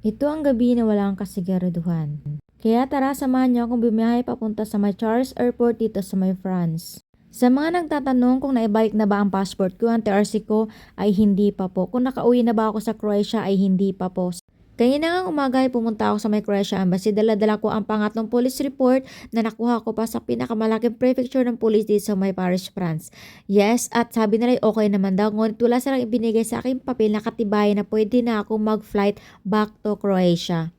Ito ang gabi na walang kasiguraduhan. Kaya tara samahan niyo akong bumiyahe papunta sa may Charles Airport dito sa may France. Sa mga nagtatanong kung naibalik na ba ang passport ko, ang TRC ko ay hindi pa po. Kung nakauwi na ba ako sa Croatia ay hindi pa po. Kaya na nga umaga ay pumunta ako sa may Croatia Embassy. Dala-dala ko ang pangatlong police report na nakuha ko pa sa pinakamalaking prefecture ng police dito sa may Paris, France. Yes, at sabi nila okay naman daw. Ngunit wala silang ibinigay sa aking papel na katibayan na pwede na ako mag-flight back to Croatia.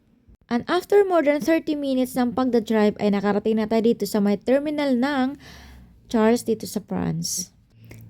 And after more than 30 minutes ng pagdadrive ay nakarating na tayo dito sa may terminal ng Charles dito sa France.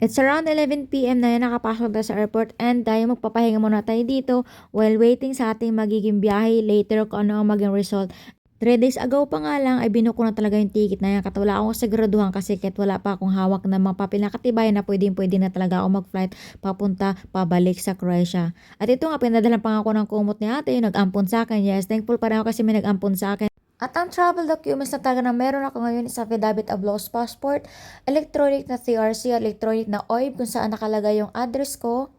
It's around 11 p.m. na yan nakapasok tayo sa airport and tayo magpapahinga muna tayo dito while waiting sa ating magiging biyahe later kung ano ang maging result. 3 days ago pa nga lang ay binuko na talaga yung ticket na yan. Kat wala akong siguraduhan kasi kahit wala pa akong hawak na mga papel na katibayan na pwede na talaga ako mag-flight papunta pabalik sa Croatia. At ito nga pinadalan pa nga ako ng kumot ni ate yung nag-ampon sa akin. Yes, thankful pa rin ako kasi may nag-ampon sa akin. At ang travel documents na talaga na meron ako ngayon is affidavit of lost passport, electronic na TRC, electronic na OIB kung saan nakalagay yung address ko,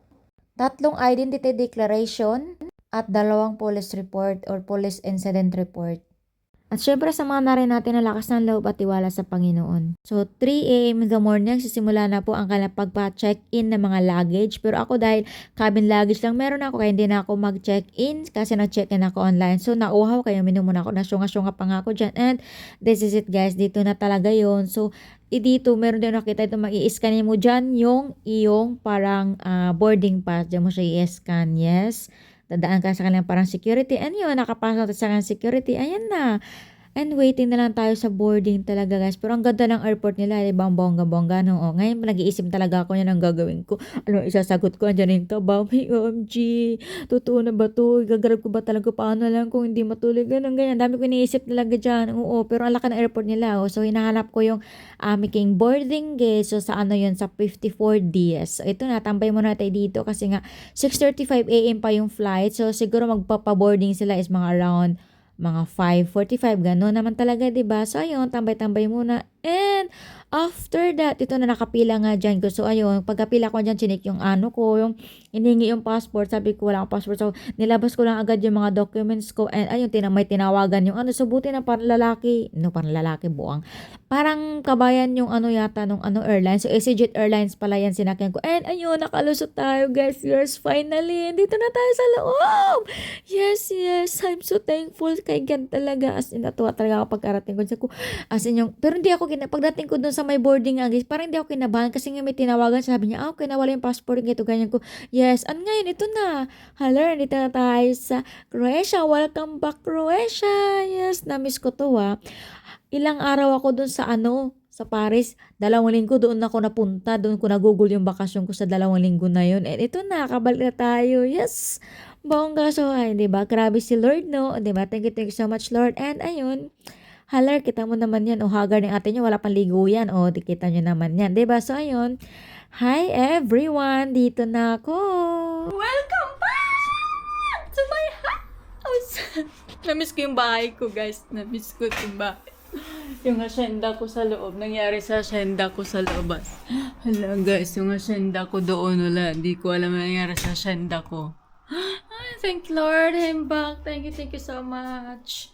3 identity declaration, at 2 police report or police incident report. At syempre samahan na rin natin ang lakas ng loob at tiwala sa Panginoon. So 3 a.m. in the morning, sisimula na po ang kanilang pagpa-check-in ng mga luggage. Pero ako dahil cabin luggage lang meron ako, kaya hindi na ako mag-check-in kasi nag-check-in ako online. So nauuhaw, kaya minumuna ako, nasyunga-syunga pa nga ako dyan. And this is it guys, dito na talaga yon. So dito meron din nakita ito, mag-i-scan mo dyan yung iyong parang boarding pass. Diyan mo siya i-scan, yes. Dadaan ka sa kanilang parang security. And yun, nakapasok sa kanilang security. Ayan na. And waiting na lang tayo sa boarding talaga guys. Pero ang ganda ng airport nila. Diba? Ang bongga-bongga. No? O, ngayon nag-iisip talaga ako yan ang gagawin ko. Ano, isasagot ko. Andiyan yung kabaw. May OMG. Totoo na ba to? Gagarap ko ba talaga? Paano lang kung hindi matuloy? Ganun, ganyan. Dami ko iniisip talaga dyan. Oo, pero ang laki ng airport nila. O. So, hinahanap ko yung making boarding gate. So, sa ano yun? Sa 54DS. So, ito na. Tambay muna tayo dito kasi nga 6:35 a.m. pa yung flight. So, siguro magpapaboarding sila is mga around mga 5:45, gano'n naman talaga, 'di ba? So, ayun, tambay-tambay muna. And, after that, ito na nakapila nga dyan ko. So, ayun, pagkapila ko dyan, chinik yung ano ko, yung iningi yung passport. Sabi ko, wala akong passport. So, nilabas ko lang agad yung mga documents ko. And, ayun, may tinawagan yung ano. So, buti na parang lalaki. No, parang lalaki, buang. Parang kabayan yung ano yata nung ano airlines. So, EasyJet Airlines pala yan sinakyan ko. And, ayun, nakalusot tayo, guys. Yes, finally. Dito na tayo sa loob. Yes, yes. I'm so thankful kay God talaga. As in, natuwa talaga ako pagkarating ko. Sabi ko, as in yung, pero hindi ako pagdating ko doon sa may boarding nga guys, parang hindi ako kinabahan kasi nga may tinawagan, sabi niya, okay, nawala yung passport, ganito, ganyan ko. Yes, and ngayon, ito na. Hala, dito na tayo sa Croatia. Welcome back, Croatia. Yes, na-miss ko to Ilang araw ako doon sa ano, sa Paris. 2 linggo doon ako napunta. Doon ko nagugol yung bakasyon ko sa 2 linggo na yun. And ito na, kabalik na tayo. Yes, bongga. So, ay, diba? Grabe si Lord, no? Diba? Thank you so much, Lord. And ayun, halar, kita mo naman yan. O, hagar ng ate nyo, wala pang ligo yan. O, di kita nyo naman yan. Diba? So, ayun. Hi, everyone. Dito na ako. Welcome back to my house! Namiss ko yung bahay ko, guys. Namiss ko yung bahay. Yung asyenda ko sa loob. Nangyari sa asyenda ko sa labas. Hala, guys. Yung asyenda ko doon, wala. Hindi ko alam na nangyari sa asyenda ko. Thank Lord, I'm back. Thank you so much.